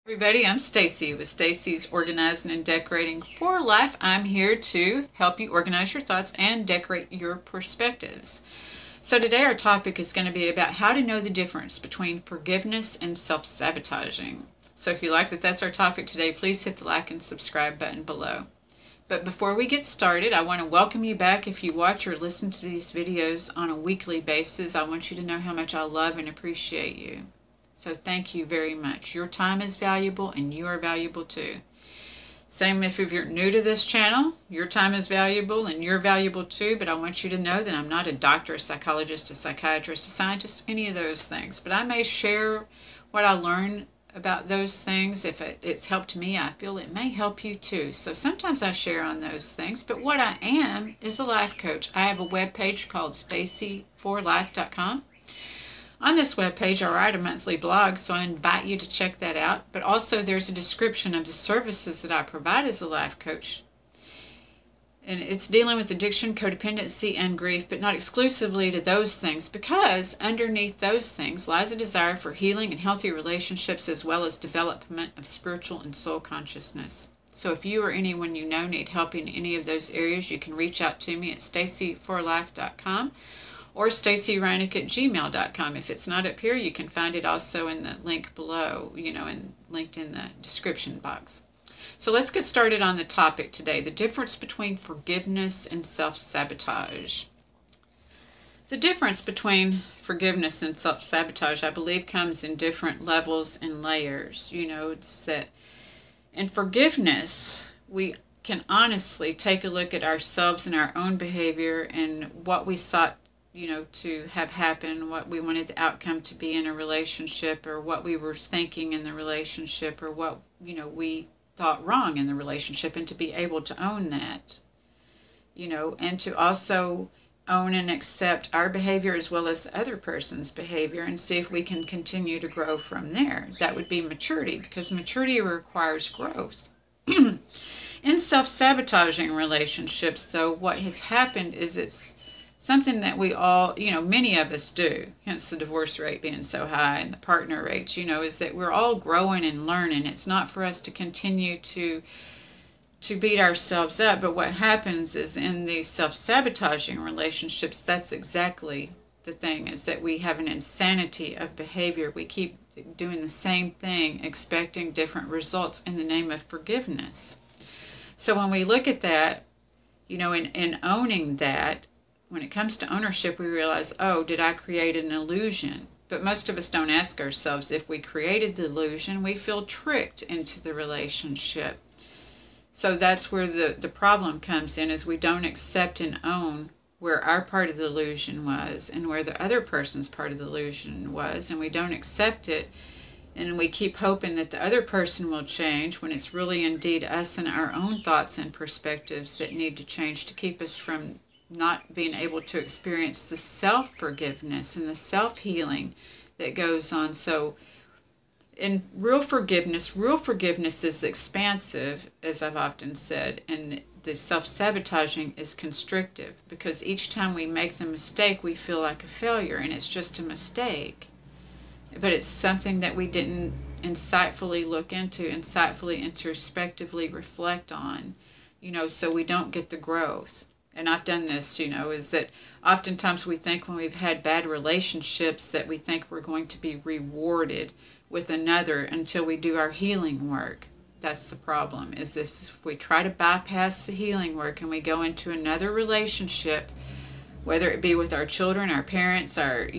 Everybody, I'm Stacy with Stacy's Organizing and Decorating for Life. I'm here to help you organize your thoughts and decorate your perspectives. So today our topic is going to be about how to know the difference between forgiveness and self-sabotaging. So if you like that that's our topic today, please hit the like and subscribe button below. But before we get started, I want to welcome you back. If you watch or listen to these videos on a weekly basis, I want you to know how much I love and appreciate you. So thank you very much. Your time is valuable and you are valuable too. Same if you're new to this channel, your time is valuable and you're valuable too, but I want you to know that I'm not a doctor, a psychologist, a psychiatrist, a scientist, any of those things. But I may share what I learn about those things. If it's helped me, I feel it may help you too. So sometimes I share on those things, but what I am is a life coach. I have a webpage called staceyreineck.com. On this webpage, I write a monthly blog, so I invite you to check that out. But also there's a description of the services that I provide as a life coach. And it's dealing with addiction, codependency, and grief, but not exclusively to those things, because underneath those things lies a desire for healing and healthy relationships, as well as development of spiritual and soul consciousness. So if you or anyone you know need help in any of those areas, you can reach out to me at staceyforlife.com. or staceyreineck@gmail.com. If it's not up here, you can find it also in the link below, and linked in the description box. So let's get started on the topic today, the difference between forgiveness and self-sabotage. The difference between forgiveness and self-sabotage, I believe, comes in different levels and layers. It's that in forgiveness, we can honestly take a look at ourselves and our own behavior and what we sought to have happen, what we wanted the outcome to be in a relationship, or what we were thinking in the relationship, or what, we thought wrong in the relationship, and to be able to own that, and to also own and accept our behavior as well as the other person's behavior, and see if we can continue to grow from there. That would be maturity, because maturity requires growth. In self-sabotaging relationships, though, what has happened is it's something that we all, many of us do, hence the divorce rate being so high and the partner rates, is that we're all growing and learning. It's not for us to continue to beat ourselves up, but what happens is in these self-sabotaging relationships, that's exactly the thing, is that we have an insanity of behavior. We keep doing the same thing, expecting different results in the name of forgiveness. So when we look at that, in owning that, when it comes to ownership, we realize, oh, did I create an illusion? But most of us don't ask ourselves if we created the illusion. We feel tricked into the relationship. So that's where the problem comes in, is we don't accept and own where our part of the illusion was and where the other person's part of the illusion was, and we don't accept it, and we keep hoping that the other person will change, when it's really indeed us and our own thoughts and perspectives that need to change to keep us from not being able to experience the self-forgiveness and the self-healing that goes on. So in real forgiveness is expansive, as I've often said, and the self-sabotaging is constrictive, because each time we make the mistake, we feel like a failure, and it's just a mistake. But it's something that we didn't insightfully look into, insightfully, introspectively reflect on, so we don't get the growth. And I've done this, is that oftentimes we think when we've had bad relationships that we think we're going to be rewarded with another until we do our healing work. That's the problem, is this: if we try to bypass the healing work and we go into another relationship, whether it be with our children, our parents, our,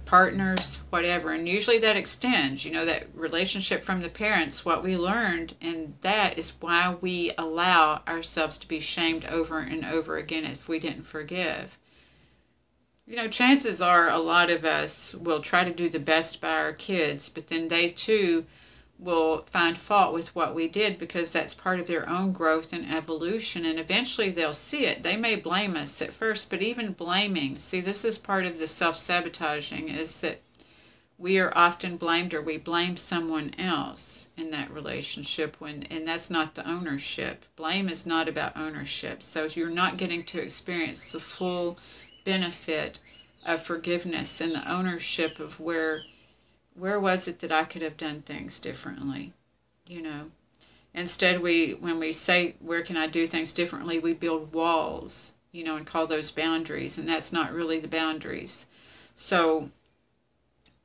partners, whatever, and usually that extends, that relationship from the parents, what we learned, and that is why we allow ourselves to be shamed over and over again if we didn't forgive. Chances are a lot of us will try to do the best by our kids, but then they too will find fault with what we did, because that's part of their own growth and evolution, and eventually they'll see it. They may blame us at first, but even blaming, see, this is part of the self-sabotaging, is that we are often blamed, or we blame someone else in that relationship, and that's not the ownership. Blame is not about ownership. So you're not getting to experience the full benefit of forgiveness and the ownership of where was it that I could have done things differently? you know. Instead, when we say, where can I do things differently, we build walls, you know, and call those boundaries, and that's not really the boundaries. So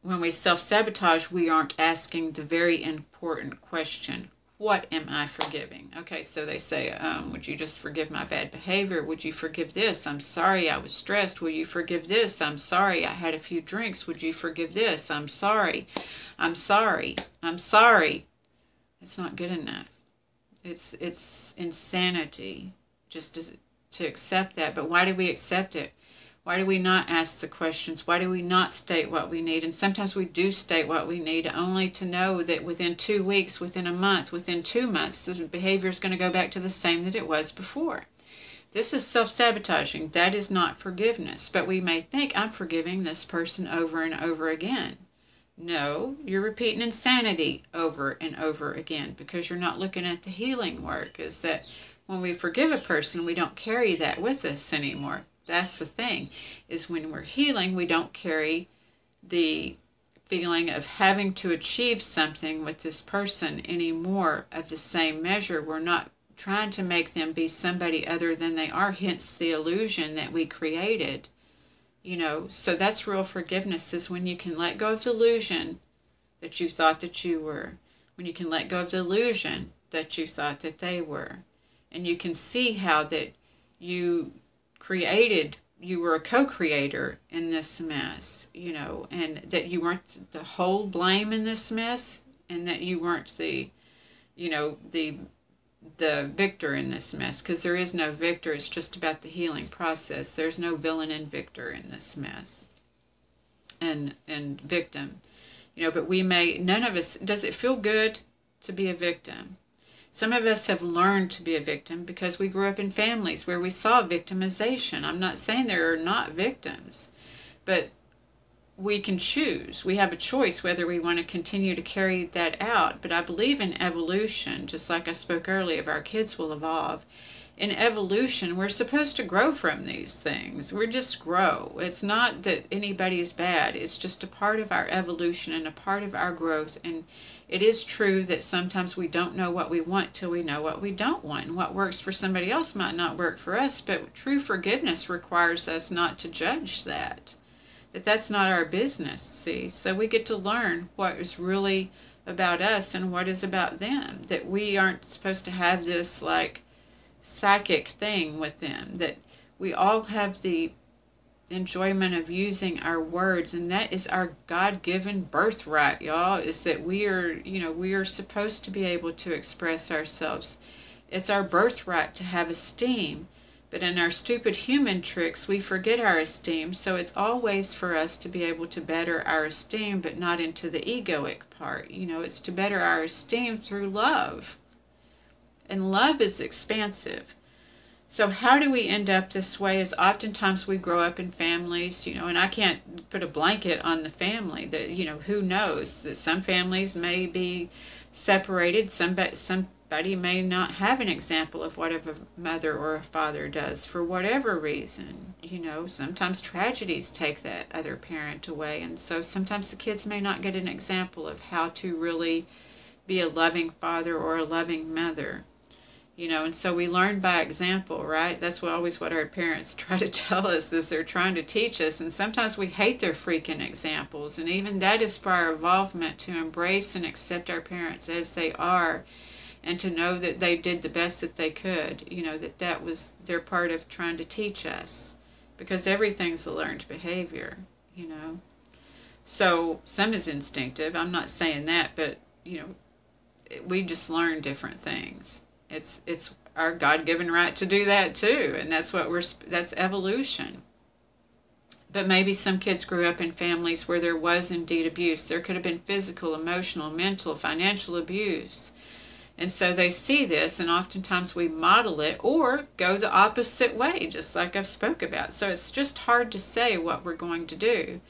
when we self-sabotage, we aren't asking the very important question, what am I forgiving? Okay, so they say, would you just forgive my bad behavior? Would you forgive this? I'm sorry I was stressed. Will you forgive this? I'm sorry I had a few drinks. Would you forgive this? I'm sorry. I'm sorry. I'm sorry. It's not good enough. It's insanity just to accept that. But why do we accept it? Why do we not ask the questions? Why do we not state what we need? And sometimes we do state what we need only to know that within 2 weeks, within a month, within 2 months, the behavior is going to go back to the same that it was before. This is self-sabotaging. That is not forgiveness. But we may think, I'm forgiving this person over and over again. No, you're repeating insanity over and over again because you're not looking at the healing work. Is that when we forgive a person, we don't carry that with us anymore. That's the thing, is when we're healing, we don't carry the feeling of having to achieve something with this person anymore of the same measure. We're not trying to make them be somebody other than they are, hence the illusion that we created. You know, so that's real forgiveness, is when you can let go of the illusion that you thought that you were. When you can let go of the illusion that you thought that they were. And you can see how that you were a co-creator in this mess, you know, and that you weren't the whole blame in this mess, and that you weren't the, you know, the victor in this mess, because there is no victor. It's just about the healing process. There's no villain and victor in this mess, and victim, you know. But none of us, does it feel good to be a victim? Some of us have learned to be a victim because we grew up in families where we saw victimization. I'm not saying there are not victims, but we can choose. We have a choice whether we want to continue to carry that out. But I believe in evolution, just like I spoke earlier, of our kids will evolve. In evolution, we're supposed to grow from these things. We just grow. It's not that anybody's bad. It's just a part of our evolution and a part of our growth. And it is true that sometimes we don't know what we want till we know what we don't want. And what works for somebody else might not work for us. But true forgiveness requires us not to judge that. That's not our business, see? So we get to learn what is really about us and what is about them. That we aren't supposed to have this, like, psychic thing with them. That we all have the enjoyment of using our words, and that is our God-given birthright, y'all, is that we are supposed to be able to express ourselves. It's our birthright to have esteem. But in our stupid human tricks, we forget our esteem, so it's always for us to be able to better our esteem, but not into the egoic part. You know, it's to better our esteem through love. And love is expansive. So how do we end up this way? Is oftentimes we grow up in families, you know, and I can't put a blanket on the family. That, you know, who knows? That some families may be separated, somebody may not have an example of what a mother or a father does for whatever reason. You know, sometimes tragedies take that other parent away, and so sometimes the kids may not get an example of how to really be a loving father or a loving mother. You know, and so we learn by example, right? That's what our parents try to tell us, is they're trying to teach us, and sometimes we hate their freaking examples, and even that is for our involvement, to embrace and accept our parents as they are, and to know that they did the best that they could, you know, that was their part of trying to teach us, because everything's a learned behavior, you know. So some is instinctive, I'm not saying that, but, you know, we just learn different things. It's our God-given right to do that too, and that's evolution. But maybe some kids grew up in families where there was indeed abuse. There could have been physical, emotional, mental, financial abuse. And so they see this, and oftentimes we model it or go the opposite way, just like I've spoke about. So it's just hard to say what we're going to do.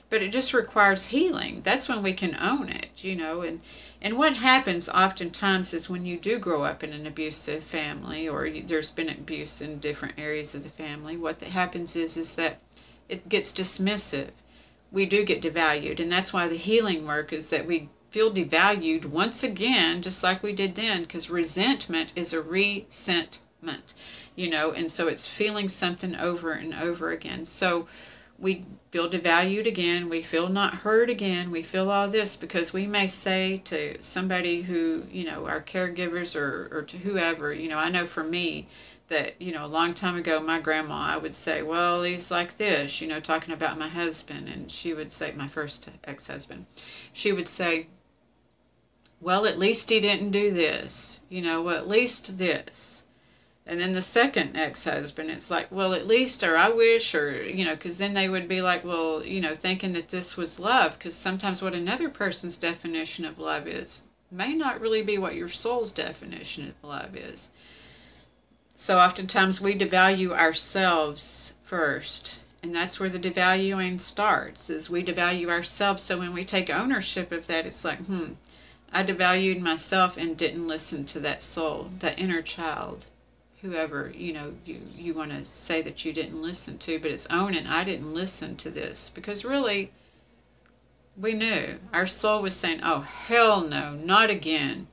But it just requires healing. That's when we can own it, you know. And what happens oftentimes is when you do grow up in an abusive family, or there's been abuse in different areas of the family, what happens is that it gets dismissive. We do get devalued, and that's why the healing work is that we feel devalued once again, just like we did then, because resentment is a resentment, and so it's feeling something over and over again. So we feel devalued again, we feel not heard again, we feel all this because we may say to somebody who, our caregivers or to whoever, I know for me that, a long time ago, my grandma, I would say, well, he's like this, talking about my husband, and she would say, my first ex-husband, she would say, well, at least he didn't do this, well, at least this. And then the second ex-husband, it's like, well, at least, or I wish, or, because then they would be like, well, thinking that this was love, because sometimes what another person's definition of love is may not really be what your soul's definition of love is. So oftentimes we devalue ourselves first, and that's where the devaluing starts, is we devalue ourselves. So when we take ownership of that, it's like, I devalued myself and didn't listen to that soul, that inner child. Whoever, you want to say that you didn't listen to, but it's owning, I didn't listen to this. Because really, we knew. Our soul was saying, oh, hell no, not again.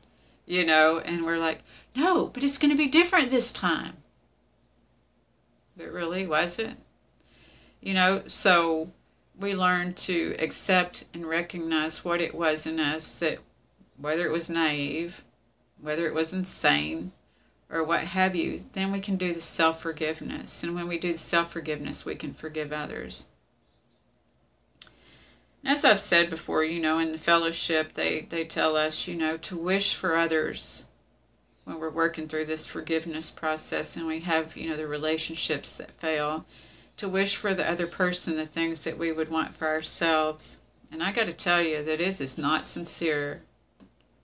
And we're like, no, but it's going to be different this time. But really, was it? So we learned to accept and recognize what it was in us, that whether it was naive, whether it was insane, or what have you, then we can do the self-forgiveness. And when we do the self-forgiveness, we can forgive others. And as I've said before, in the fellowship, they tell us, to wish for others when we're working through this forgiveness process and we have, the relationships that fail, to wish for the other person the things that we would want for ourselves. And I got to tell you that it is not sincere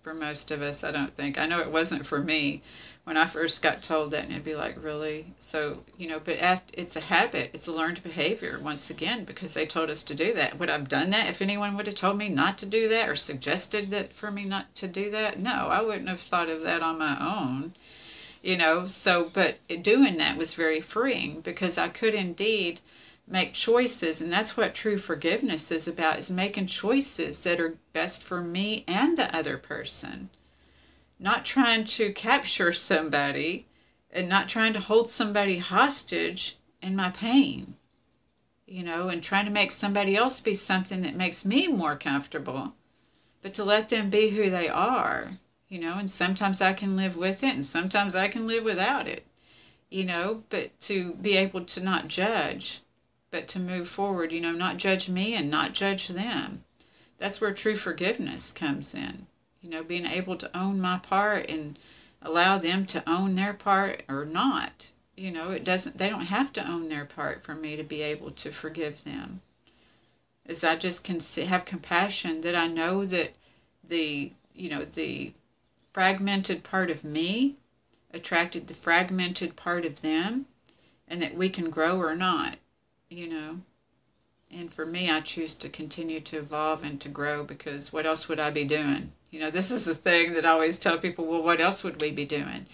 for most of us, I don't think. I know it wasn't for me when I first got told that, and it'd be like, really? So, but it's a habit. It's a learned behavior, once again, because they told us to do that. Would I have done that if anyone would have told me not to do that or suggested that for me not to do that? No, I wouldn't have thought of that on my own, So, but doing that was very freeing because I could indeed make choices, and that's what true forgiveness is about, is making choices that are best for me and the other person. Not trying to capture somebody and not trying to hold somebody hostage in my pain, and trying to make somebody else be something that makes me more comfortable, but to let them be who they are, and sometimes I can live with it and sometimes I can live without it, but to be able to not judge, but to move forward, not judge me and not judge them. That's where true forgiveness comes in. Being able to own my part and allow them to own their part or not. They don't have to own their part for me to be able to forgive them. As I just can have compassion that I know that the fragmented part of me attracted the fragmented part of them, and that we can grow or not, And for me, I choose to continue to evolve and to grow, because what else would I be doing? This is the thing that I always tell people, well, what else would we be doing?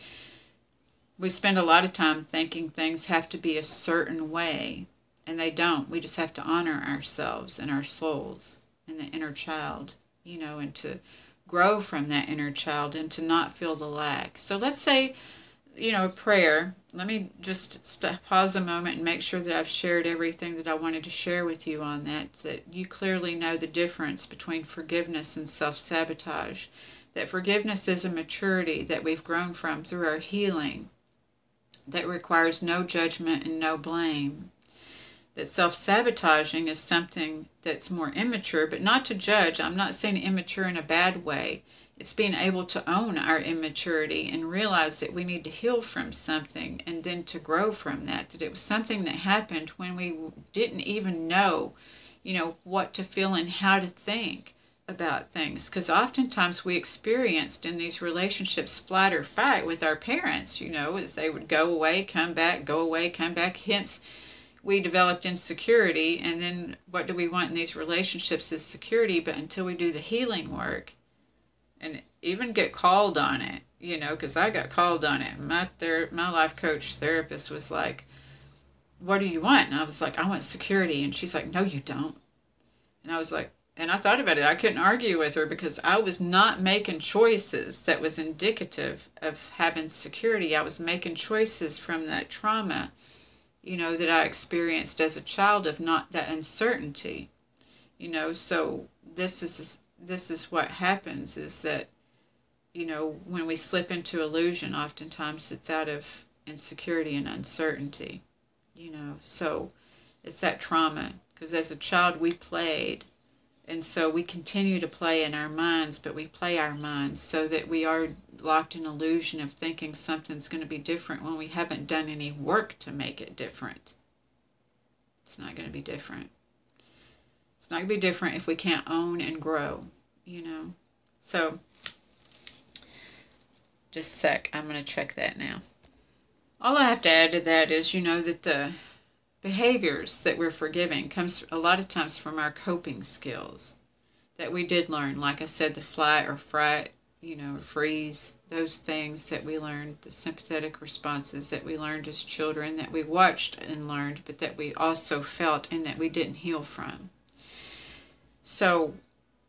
We spend a lot of time thinking things have to be a certain way, and they don't. We just have to honor ourselves and our souls and the inner child, and to grow from that inner child and to not feel the lack. So let's say, prayer. Let me just pause a moment and make sure that I've shared everything that I wanted to share with you on that you clearly know the difference between forgiveness and self-sabotage. That forgiveness is a maturity that we've grown from through our healing that requires no judgment and no blame. That self-sabotaging is something that's more immature, but not to judge. I'm not saying immature in a bad way. It's being able to own our immaturity and realize that we need to heal from something and then to grow from that. That it was something that happened when we didn't even know, what to feel and how to think about things. Because oftentimes we experienced in these relationships flight or fight with our parents, as they would go away, come back, go away, come back. Hence, we developed insecurity. And then what do we want in these relationships is security. But until we do the healing work, and even get called on it, because I got called on it. My life coach therapist was like, what do you want? And I was like, I want security. And she's like, no, you don't. And I was like, And I thought about it. I couldn't argue with her because I was not making choices that was indicative of having security. I was making choices from that trauma, that I experienced as a child of not that uncertainty. So this is what happens is that, when we slip into illusion, oftentimes it's out of insecurity and uncertainty, So it's that trauma, because as a child we played. And so we continue to play in our minds, but we play our minds so that we are locked in illusion of thinking something's going to be different when we haven't done any work to make it different. It's not going to be different. It's not going to be different if we can't own and grow, So, just a sec, I'm going to check that now. All I have to add to that is, that the behaviors that we're forgiving comes a lot of times from our coping skills that we did learn. Like I said, the flight or fright, freeze, those things that we learned, the sympathetic responses that we learned as children, that we watched and learned, but that we also felt and that we didn't heal from. So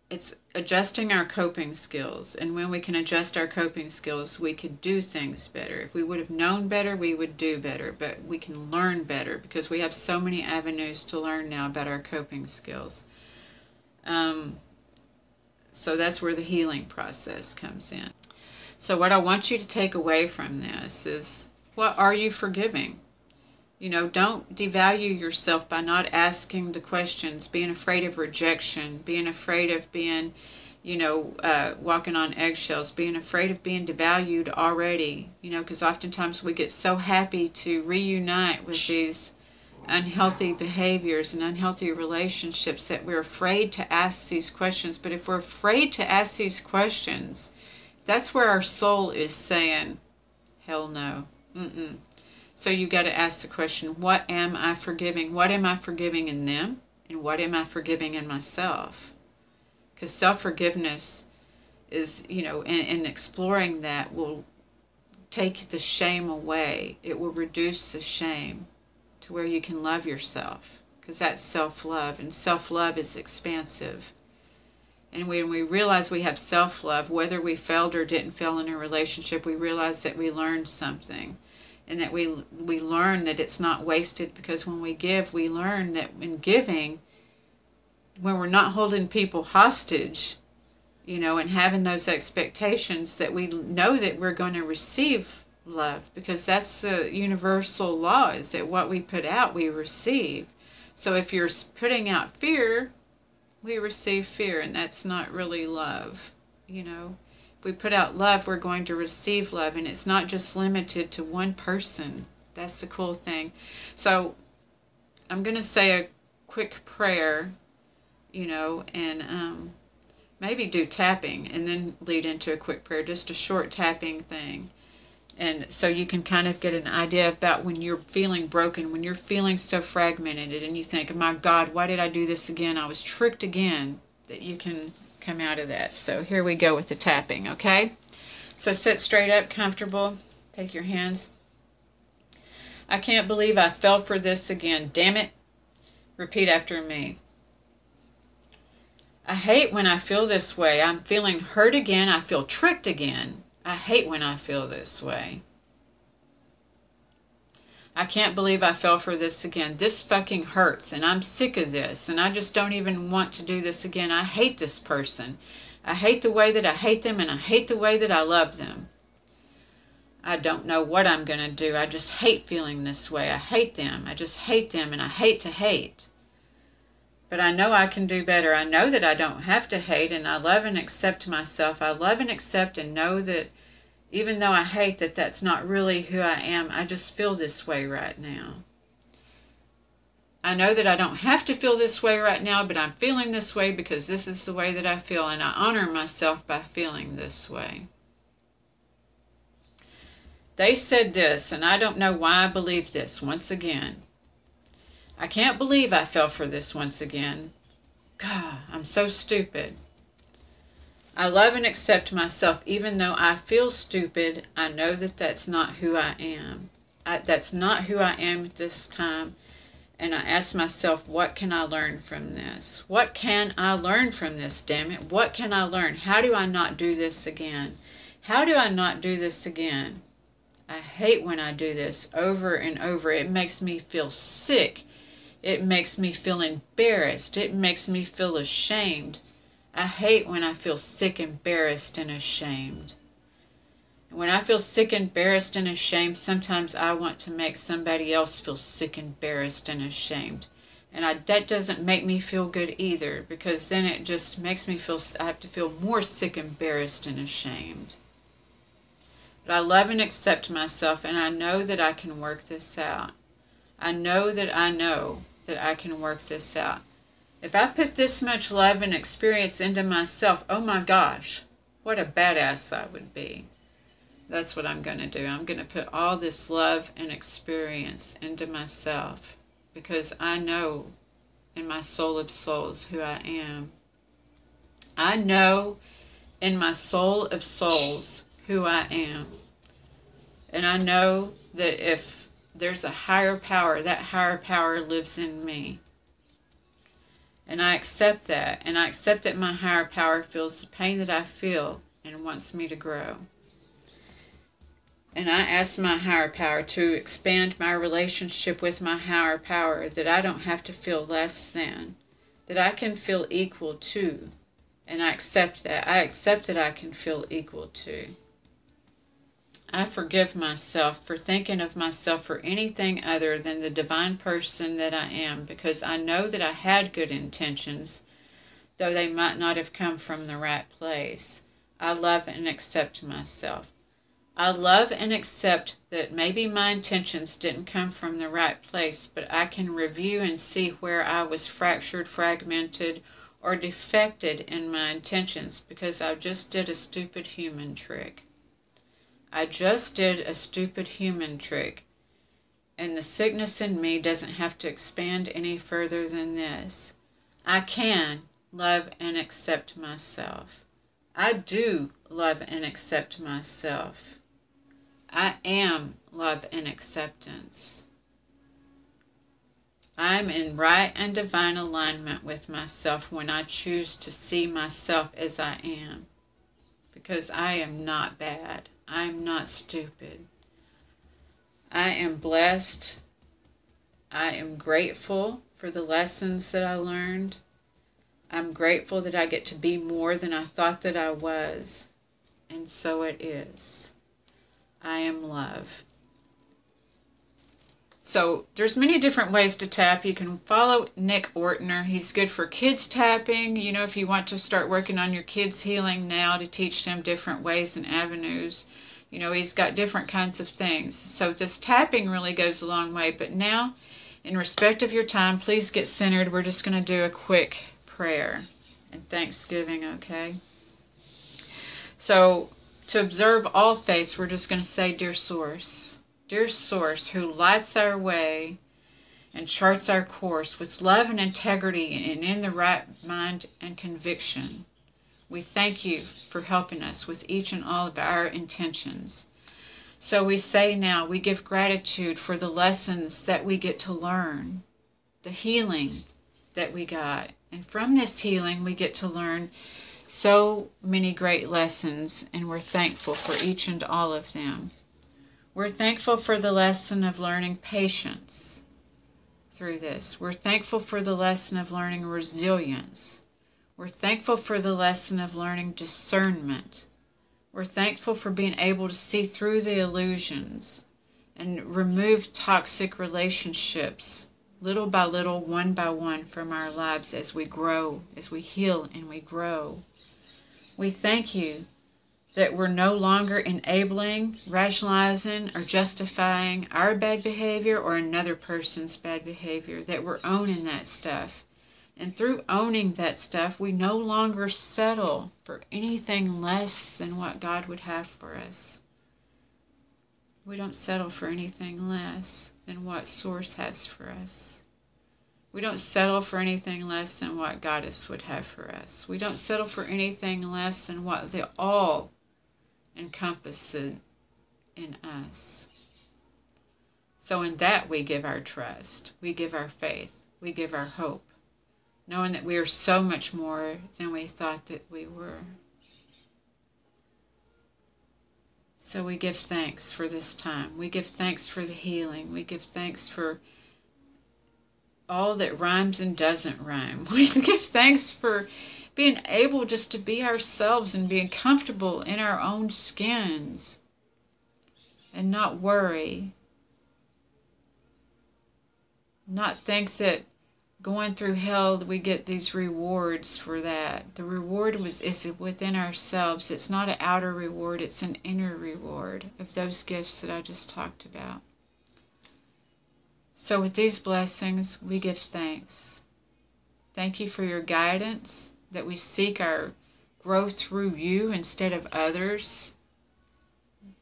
it's adjusting our coping skills, and when we can adjust our coping skills, we could do things better. If we would have known better, we would do better, but we can learn better because we have so many avenues to learn now about our coping skills. So that's where the healing process comes in. So what I want you to take away from this is, what are you forgiving? Don't devalue yourself by not asking the questions, being afraid of rejection, being afraid of being, walking on eggshells, being afraid of being devalued already, because oftentimes we get so happy to reunite with these unhealthy behaviors and unhealthy relationships that we're afraid to ask these questions. But if we're afraid to ask these questions, that's where our soul is saying, hell no. So you got to ask the question, what am I forgiving? What am I forgiving in them? And what am I forgiving in myself? Because self-forgiveness is, and exploring that will take the shame away. It will reduce the shame to where you can love yourself. Because that's self-love, and self-love is expansive. And when we realize we have self-love, whether we failed or didn't fail in a relationship, we realize that we learned something. And that we learn that it's not wasted, because when we give, we learn that in giving, when we're not holding people hostage, and having those expectations, that we know that we're going to receive love, because that's the universal law, is that what we put out, we receive. So if you're putting out fear, we receive fear, and that's not really love, If we put out love, we're going to receive love, and it's not just limited to one person. That's the cool thing. So I'm going to say a quick prayer, and maybe do tapping and then lead into a quick prayer, just a short tapping thing. And so you can kind of get an idea about when you're feeling broken, when you're feeling so fragmented and you think, oh my God, why did I do this again? I was tricked again, that you can come out of that. So here we go with the tapping, okay? So sit straight up, comfortable. Take your hands. I can't believe I fell for this again. Damn it. Repeat after me. I hate when I feel this way. I'm feeling hurt again. I feel tricked again. I hate when I feel this way. I can't believe I fell for this again. This fucking hurts, and I'm sick of this, and I just don't even want to do this again. I hate this person. I hate the way that I hate them, and I hate the way that I love them. I don't know what I'm going to do. I just hate feeling this way. I hate them. I just hate them, and I hate to hate. But I know I can do better. I know that I don't have to hate, and I love and accept myself. I love and accept and know that even though I hate that, that's not really who I am. I just feel this way right now. I know that I don't have to feel this way right now, but I'm feeling this way because this is the way that I feel, and I honor myself by feeling this way. They said this, and I don't know why I believe this once again. I can't believe I fell for this once again. God, I'm so stupid. I love and accept myself even though I feel stupid. I know that that's not who I am. That's not who I am at this time. And I ask myself, what can I learn from this? What can I learn from this, damn it? What can I learn? How do I not do this again? How do I not do this again? I hate when I do this over and over. It makes me feel sick. It makes me feel embarrassed. It makes me feel ashamed. I hate when I feel sick, embarrassed, and ashamed. When I feel sick, embarrassed, and ashamed, sometimes I want to make somebody else feel sick, embarrassed, and ashamed. And that doesn't make me feel good either, because then it just makes me feel, I have to feel more sick, embarrassed, and ashamed. But I love and accept myself, and I know that I can work this out. I know that I can work this out. If I put this much love and experience into myself, oh my gosh, what a badass I would be. That's what I'm going to do. I'm going to put all this love and experience into myself, because I know in my soul of souls who I am. I know in my soul of souls who I am. And I know that if there's a higher power, that higher power lives in me. And I accept that. And I accept that my higher power feels the pain that I feel and wants me to grow. And I ask my higher power to expand my relationship with my higher power, that I don't have to feel less than, that I can feel equal to. And I accept that. I accept that I can feel equal to. I forgive myself for thinking of myself for anything other than the divine person that I am, because I know that I had good intentions, though they might not have come from the right place. I love and accept myself. I love and accept that maybe my intentions didn't come from the right place, but I can review and see where I was fractured, fragmented, or defected in my intentions, because I just did a stupid human trick. I just did a stupid human trick, and the sickness in me doesn't have to expand any further than this. I can love and accept myself. I do love and accept myself. I am love and acceptance. I'm in right and divine alignment with myself when I choose to see myself as I am, because I am not bad. I'm not stupid. I am blessed. I am grateful for the lessons that I learned. I'm grateful that I get to be more than I thought that I was. And so it is. I am love. So there's many different ways to tap. You can follow Nick Ortner. He's good for kids tapping. You know, if you want to start working on your kids' healing now, to teach them different ways and avenues. You know, he's got different kinds of things. So this tapping really goes a long way. But now, in respect of your time, please get centered. We're just going to do a quick prayer and thanksgiving, okay? So to observe all faiths, we're just going to say, Dear Source, who lights our way and charts our course with love and integrity and in the right mind and conviction, we thank you for helping us with each and all of our intentions. So we say now, we give gratitude for the lessons that we get to learn, the healing that we got. And from this healing, we get to learn so many great lessons, and we're thankful for each and all of them. We're thankful for the lesson of learning patience through this. We're thankful for the lesson of learning resilience. We're thankful for the lesson of learning discernment. We're thankful for being able to see through the illusions and remove toxic relationships little by little, one by one from our lives as we grow, as we heal and we grow. We thank you that we're no longer enabling, rationalizing, or justifying our bad behavior or another person's bad behavior, that we're owning that stuff. And through owning that stuff, we no longer settle for anything less than what God would have for us. We don't settle for anything less than what Source has for us. We don't settle for anything less than what Goddess would have for us. We don't settle for anything less than what the all encompasses in us. So in that we give our trust, we give our faith, we give our hope, knowing that we are so much more than we thought that we were. So we give thanks for this time. We give thanks for the healing. We give thanks for all that rhymes and doesn't rhyme. We give thanks for being able just to be ourselves and being comfortable in our own skins and not worry. Not think that going through hell we get these rewards for that. The reward is within ourselves. It's not an outer reward, it's an inner reward of those gifts that I just talked about. So with these blessings, we give thanks. Thank you for your guidance, that we seek our growth through you instead of others.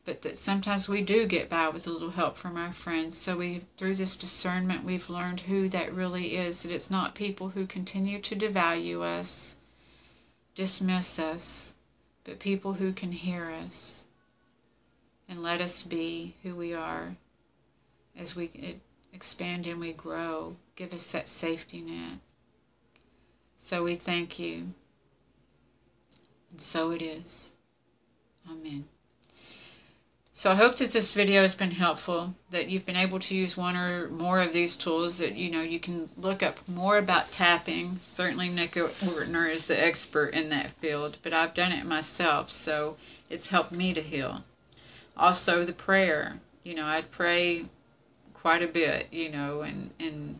But that sometimes we do get by with a little help from our friends. So through this discernment, we've learned who that really is. That it's not people who continue to devalue us, dismiss us, but people who can hear us and let us be who we are as we expand and we grow. Give us that safety net. So we thank you. And so it is. Amen. So I hope that this video has been helpful, that you've been able to use one or more of these tools, that you can look up more about tapping. Certainly Nick Ortner is the expert in that field, but I've done it myself, so it's helped me to heal. Also the prayer, I pray quite a bit, and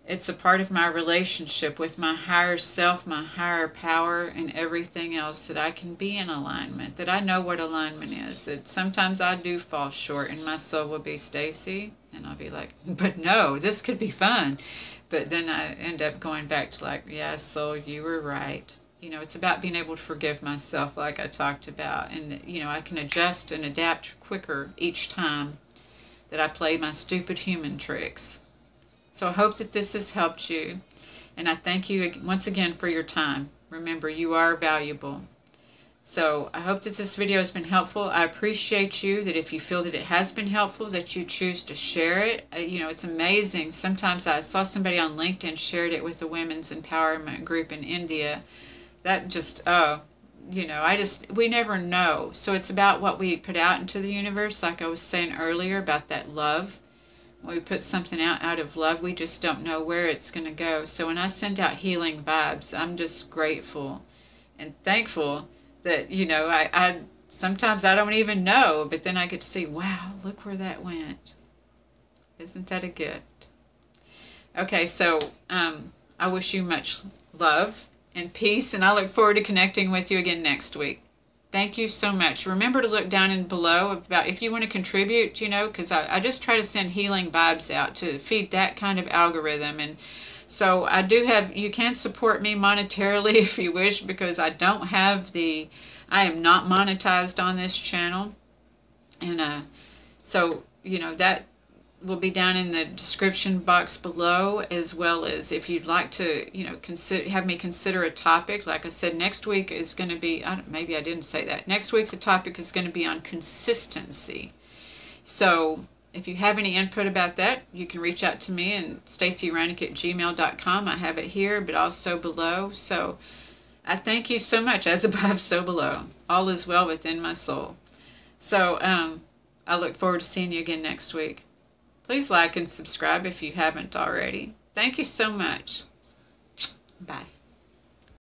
it's a part of my relationship with my higher self, my higher power, and everything else, that I can be in alignment, that I know what alignment is, that sometimes I do fall short and my soul will be, Stacy, and I'll be like, but no, this could be fun. But then I end up going back to like, yeah, soul, you were right. It's about being able to forgive myself like I talked about. And, I can adjust and adapt quicker each time that I play my stupid human tricks. So I hope that this has helped you, and I thank you once again for your time. Remember, you are valuable. So I hope that this video has been helpful. I appreciate you, that if you feel that it has been helpful, that you choose to share it. It's amazing. Sometimes I saw somebody on LinkedIn shared it with a women's empowerment group in India. That just, we never know. So it's about what we put out into the universe, like I was saying earlier about that love. When we put something out of love, we just don't know where it's going to go. So when I send out healing vibes, I'm just grateful and thankful that, I sometimes I don't even know, but then I get to see, wow, look where that went. Isn't that a gift? Okay, so I wish you much love and peace, and I look forward to connecting with you again next week. Thank you so much. Remember to look down and below about if you want to contribute, because I just try to send healing vibes out to feed that kind of algorithm. And so I do have, you can support me monetarily if you wish, because I don't have I am not monetized on this channel. And so, that will be down in the description box below, as well as if you'd like to, have me consider a topic. Like I said, next week is going to be, maybe I didn't say that. Next week the topic is going to be on consistency. So if you have any input about that, you can reach out to me and staceyreineck@gmail.com. I have it here, but also below. So I thank you so much. As above, so below. All is well within my soul. So I look forward to seeing you again next week. Please like and subscribe if you haven't already. Thank you so much. Bye.